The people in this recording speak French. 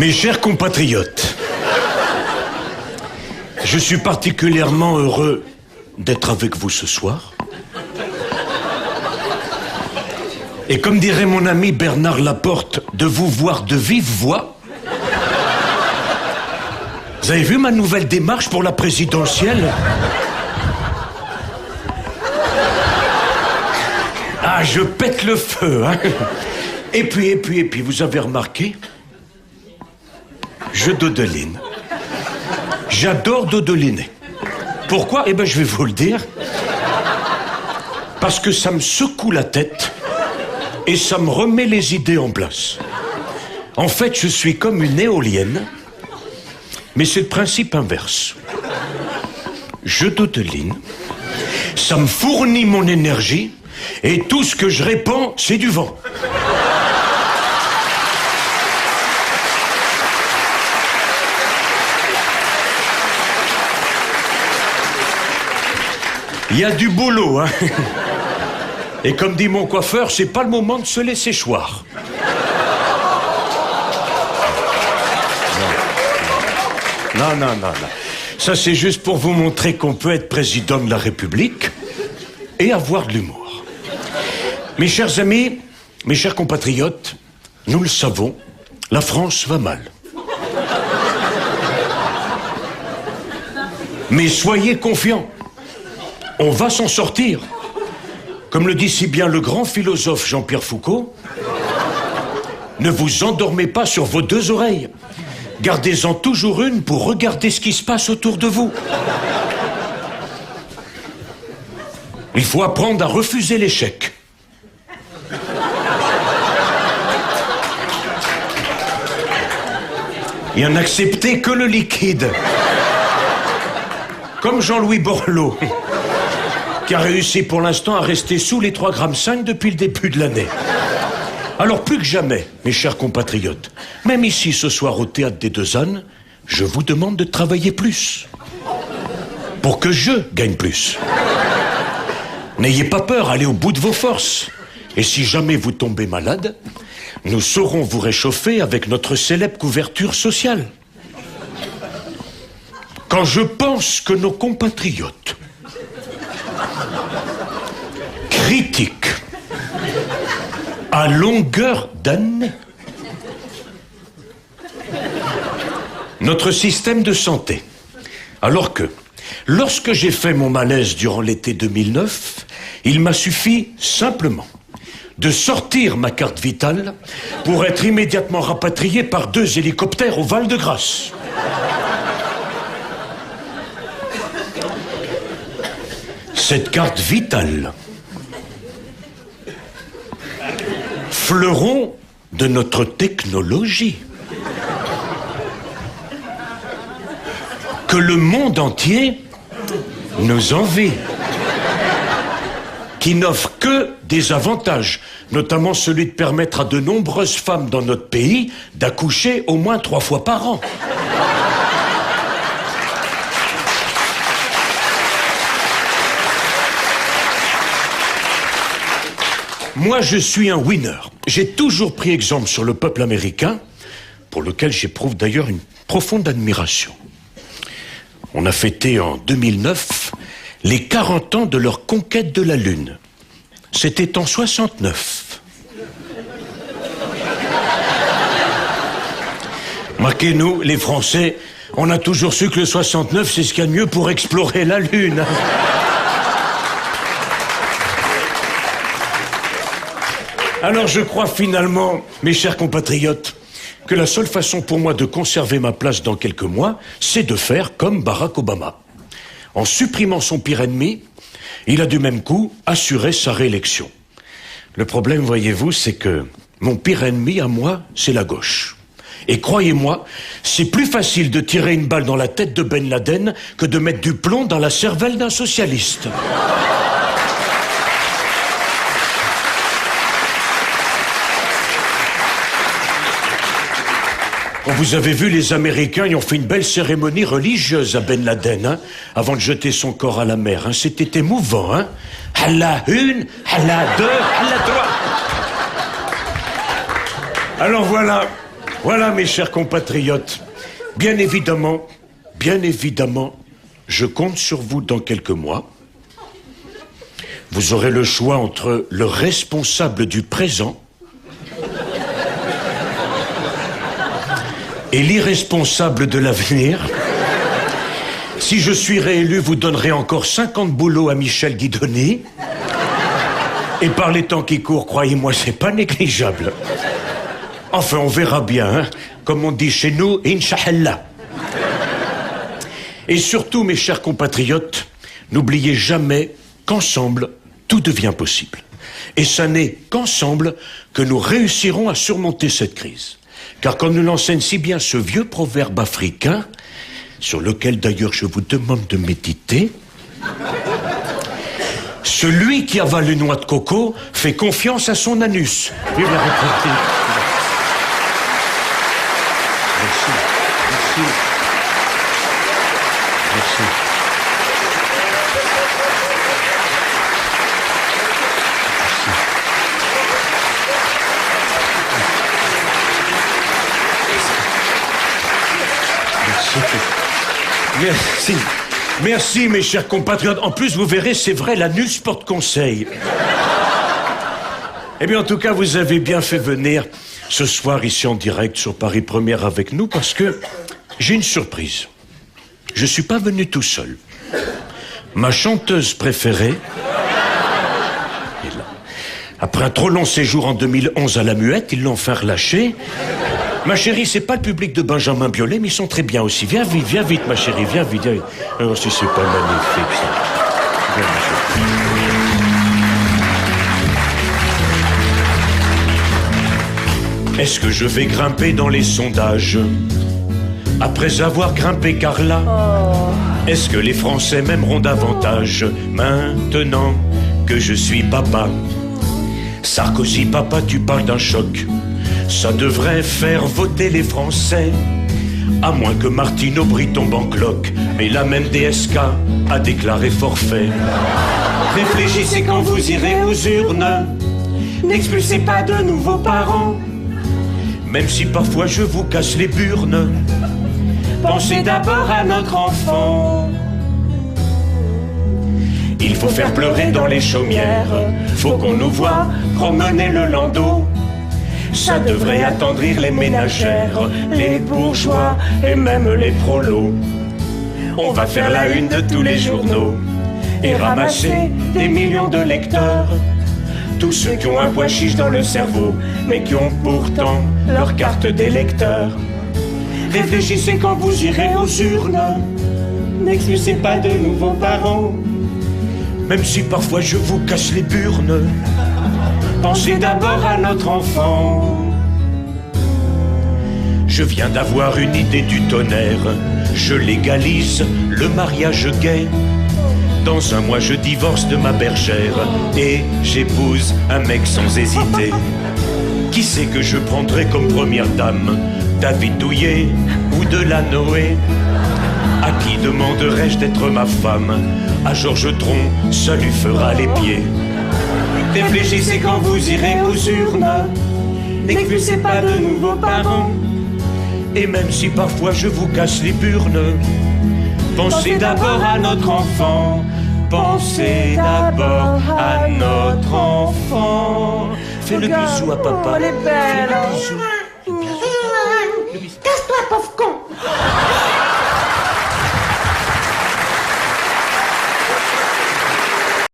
Mes chers compatriotes, je suis particulièrement heureux d'être avec vous ce soir. Et comme dirait mon ami Bernard Laporte, de vous voir de vive voix. Vous avez vu ma nouvelle démarche pour la présidentielle? Ah, je pète le feu, hein. Et puis, vous avez remarqué? Je dodeline. J'adore dodeliner. Pourquoi? Eh ben, je vais vous le dire. Parce que ça me secoue la tête et ça me remet les idées en place. En fait, je suis comme une éolienne, mais c'est le principe inverse. Je dodeline, ça me fournit mon énergie et tout ce que je répands, c'est du vent. Il y a du boulot, hein. Et comme dit mon coiffeur, c'est pas le moment de se laisser choir. Non. Ça, c'est juste pour vous montrer qu'on peut être président de la République et avoir de l'humour. Mes chers amis, mes chers compatriotes, nous le savons, la France va mal. Mais soyez confiants. On va s'en sortir. Comme le dit si bien le grand philosophe Jean-Pierre Foucault, ne vous endormez pas sur vos deux oreilles. Gardez-en toujours une pour regarder ce qui se passe autour de vous. Il faut apprendre à refuser l'échec. Et à n'accepter que le liquide. Comme Jean-Louis Borloo, qui a réussi pour l'instant à rester sous les 3,5 grammes depuis le début de l'année. Alors plus que jamais, mes chers compatriotes, même ici ce soir au Théâtre des Deux Ânes, je vous demande de travailler plus. Pour que je gagne plus. N'ayez pas peur, allez au bout de vos forces. Et si jamais vous tombez malade, nous saurons vous réchauffer avec notre célèbre couverture sociale. Quand je pense que nos compatriotes critiquent à longueur d'année notre système de santé, alors que, lorsque j'ai fait mon malaise durant l'été 2009, il m'a suffi simplement de sortir ma carte vitale pour être immédiatement rapatrié par 2 hélicoptères au Val-de-Grâce. Cette carte vitale, fleuron de notre technologie, que le monde entier nous envie, qui n'offre que des avantages, notamment celui de permettre à de nombreuses femmes dans notre pays d'accoucher au moins 3 fois par an. Moi, je suis un winner. J'ai toujours pris exemple sur le peuple américain, pour lequel j'éprouve d'ailleurs une profonde admiration. On a fêté en 2009 les 40 ans de leur conquête de la Lune. C'était en 69. Marquez-nous, les Français, on a toujours su que le 69, c'est ce qu'il y a de mieux pour explorer la Lune. Alors je crois finalement, mes chers compatriotes, que la seule façon pour moi de conserver ma place dans quelques mois, c'est de faire comme Barack Obama. En supprimant son pire ennemi, il a du même coup assuré sa réélection. Le problème, voyez-vous, c'est que mon pire ennemi à moi, c'est la gauche. Et croyez-moi, c'est plus facile de tirer une balle dans la tête de Ben Laden que de mettre du plomb dans la cervelle d'un socialiste. Vous avez vu, les Américains, ils ont fait une belle cérémonie religieuse à Ben Laden, hein, avant de jeter son corps à la mer. Hein. C'était émouvant, hein. À la une, à la deux, à la trois. Alors voilà, Voilà, mes chers compatriotes, bien évidemment, je compte sur vous dans quelques mois. Vous aurez le choix entre le responsable du présent et l'irresponsable de l'avenir. Si je suis réélu, vous donnerez encore 50 boulots à Michel Guidoni. Et par les temps qui courent, croyez-moi, c'est pas négligeable. Enfin, on verra bien, hein. Comme on dit chez nous, Inch'Allah. Et surtout, mes chers compatriotes, n'oubliez jamais qu'ensemble, tout devient possible. Et ça n'est qu'ensemble que nous réussirons à surmonter cette crise. Car comme nous l'enseigne si bien ce vieux proverbe africain, sur lequel d'ailleurs je vous demande de méditer, celui qui avale une noix de coco fait confiance à son anus. Vive la République. Merci. Merci. Merci. Merci. Merci, mes chers compatriotes. En plus, vous verrez, c'est vrai, l'anus porte conseil. Eh bien, en tout cas, vous avez bien fait venir ce soir ici en direct sur Paris Première avec nous parce que j'ai une surprise. Je suis pas venu tout seul. Ma chanteuse préférée est là. Après un trop long séjour en 2011 à la Muette, ils l'ont fait relâcher. Ma chérie, c'est pas le public de Benjamin Biolay, mais ils sont très bien aussi. Viens vite, ma chérie, viens vite. Alors, si c'est pas magnifique, ça. Viens, ma chérie. Est-ce que je vais grimper dans les sondages après avoir grimpé Carla? Est-ce que les Français m'aimeront davantage maintenant que je suis papa? Sarkozy, papa, tu parles d'un choc. Ça devrait faire voter les Français, à moins que Martine Aubry tombe en cloque. Mais la même DSK a déclaré forfait. Réfléchissez quand vous irez aux urnes, n'expulsez pas de nouveaux parents. Même si parfois je vous casse les burnes, pensez d'abord à notre enfant. Il faut faire pleurer dans les chaumières, faut qu'on nous voie promener le landau. Ça devrait attendrir les ménagères, les bourgeois et même les prolos. On va faire la une de tous les journaux et ramasser des millions de lecteurs. Tous ceux qui ont un pois chiche dans le cerveau, mais qui ont pourtant leur carte d'électeur. Réfléchissez quand vous irez aux urnes, n'excusez pas de nouveaux parents. Même si parfois je vous casse les burnes, pensez d'abord à notre enfant. Je viens d'avoir une idée du tonnerre. Je légalise le mariage gay. Dans un mois je divorce de ma bergère et j'épouse un mec sans hésiter. Qui c'est que je prendrai comme première dame? David Douillet ou Delanoë? À qui demanderais-je d'être ma femme? À Georges Tron, ça lui fera les pieds. Réfléchissez quand vous irez aux urnes, n'expulsez pas de nouveaux parents. Et même si parfois je vous casse les burnes, pensez d'abord à notre enfant. Pensez d'abord à notre enfant. Fais le bisou à papa. Elle est belle. Fais le bisou. Casse-toi, pauvre